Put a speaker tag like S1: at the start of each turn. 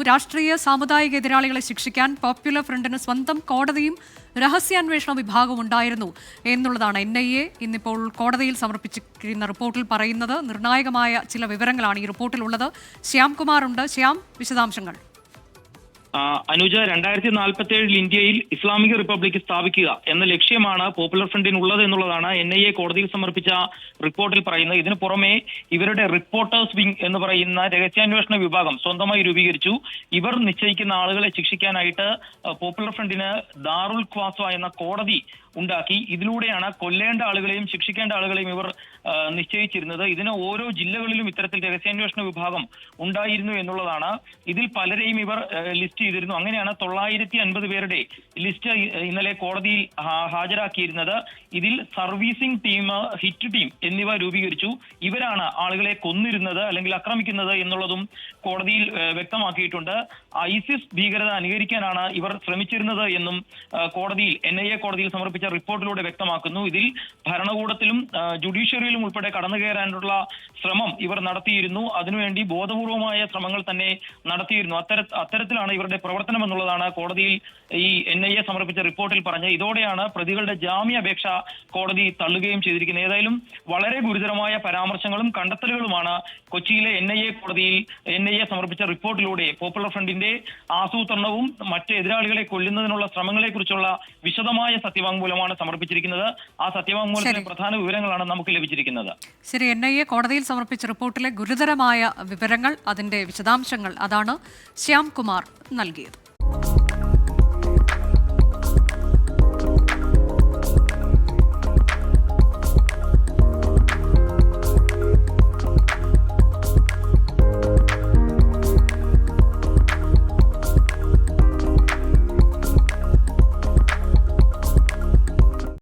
S1: രാഷ്ട്രീയ സാമുദായിക എതിരാളികളെ ശിക്ഷിക്കാൻ പോപ്പുലർ ഫ്രണ്ടിന് സ്വന്തം കോടതിയും രഹസ്യാന്വേഷണ വിഭാഗവും ഉണ്ടായിരുന്നു എന്നുള്ളതാണ് NIA ഇന്നിപ്പോൾ കോടതിയിൽ സമർപ്പിച്ചിരിക്കുന്ന റിപ്പോർട്ടിൽ പറയുന്നത്. നിർണായകമായ ചില വിവരങ്ങളാണ് ഈ റിപ്പോർട്ടിലുള്ളത്. ശ്യാംകുമാർ ഉണ്ട്. ശ്യാം, വിശദാംശങ്ങൾ.
S2: അനുജ, 2047 ഇന്ത്യയിൽ ഇസ്ലാമിക് റിപ്പബ്ലിക് സ്ഥാപിക്കുക എന്ന ലക്ഷ്യമാണ് പോപ്പുലർ ഫ്രണ്ടിനുള്ളത് എന്നുള്ളതാണ് NIA കോടതിയിൽ സമർപ്പിച്ച റിപ്പോർട്ടിൽ പറയുന്നത്. ഇതിനു പുറമെ ഇവരുടെ റിപ്പോർട്ടേഴ്സ് വിംഗ് എന്ന് പറയുന്ന രഹസ്യാന്വേഷണ വിഭാഗം സ്വന്തമായി രൂപീകരിച്ചു. ഇവർ നിശ്ചയിക്കുന്ന ആളുകളെ ശിക്ഷിക്കാനായിട്ട് പോപ്പുലർ ഫ്രണ്ടിന് ദാറുൽ ഖ്വാസ എന്ന കോടതി ഉണ്ടാക്കി. ഇതിലൂടെയാണ് കൊല്ലേണ്ട ആളുകളെയും ശിക്ഷിക്കേണ്ട ആളുകളെയും ഇവർ നിശ്ചയിച്ചിരുന്നത്. ഇതിന് ഓരോ ജില്ലകളിലും ഇത്തരത്തിൽ രഹസ്യാന്വേഷണ വിഭാഗം ഉണ്ടായിരുന്നു എന്നുള്ളതാണ്. ഇതിൽ പലരെയും ഇവർ ലിസ്റ്റ് ചെയ്തിരുന്നു. അങ്ങനെയാണ് 950 പേരുടെ ലിസ്റ്റ് ഇന്നലെ കോടതിയിൽ ഹാജരാക്കിയിരുന്നത്. ഇതിൽ സർവീസിംഗ് ടീം, ഹിറ്റ് ടീം എന്നിവ രൂപീകരിച്ചു. ഇവരാണ് ആളുകളെ കൊന്നിരുന്നത് അല്ലെങ്കിൽ ആക്രമിക്കുന്നത് എന്നുള്ളതും കോടതിയിൽ വ്യക്തമാക്കിയിട്ടുണ്ട്. ISIS ഭീകരത അനുകരിക്കാനാണ് ഇവർ ശ്രമിച്ചിരുന്നത് എന്നും കോടതിയിൽ NIA കോടതിയിൽ സമർപ്പിച്ച റിപ്പോർട്ടിലൂടെ വ്യക്തമാക്കുന്നു. ഇതിൽ ഭരണകൂടത്തിലും ജുഡീഷ്യറിയിലും ഉൾപ്പെടെ കടന്നു കയറാനുള്ള ശ്രമം ഇവർ നടത്തിയിരുന്നു. അതിനുവേണ്ടി ബോധപൂർവമായ ശ്രമങ്ങൾ തന്നെ നടത്തിയിരുന്നു. അത്തരത്തിലാണ് ഇവരുടെ പ്രവർത്തനം എന്നുള്ളതാണ് കോടതിയിൽ ഈ NIA സമർപ്പിച്ച റിപ്പോർട്ടിൽ പറഞ്ഞത്. ഇതോടെയാണ് പ്രതികളുടെ ജാമ്യാപേക്ഷ കോടതി തള്ളുകയും ചെയ്തിരിക്കുന്നത്. ഏതായാലും വളരെ ഗുരുതരമായ പരാമർശങ്ങളും കണ്ടെത്തലുകളുമാണ് കൊച്ചിയിലെ NIA കോടതിയിൽ NIA സമർപ്പിച്ച റിപ്പോർട്ടിലൂടെ പോപ്പുലർ ഫ്രണ്ടിന്റെ ആസൂത്രണവും മറ്റ് എതിരാളികളെ കൊല്ലുന്നതിനുള്ള ശ്രമങ്ങളെ കുറിച്ചുള്ള വിശദമായ സത്യവാങ്മൂലമാണ് സമർപ്പിച്ചിരിക്കുന്നത്. ആ സത്യവാങ്മൂലത്തിലെ പ്രധാന വിവരങ്ങളാണ് നമുക്ക് ലഭിച്ചിരിക്കുന്നത്.
S1: ശരി, NIA കോടതിയിൽ സമർപ്പിച്ച റിപ്പോർട്ടിലെ ഗുരുതരമായ വിവരങ്ങൾ, അതിന്റെ വിശദാംശങ്ങൾ, അതാണ് ശ്യാംകുമാർ നൽകിയത്.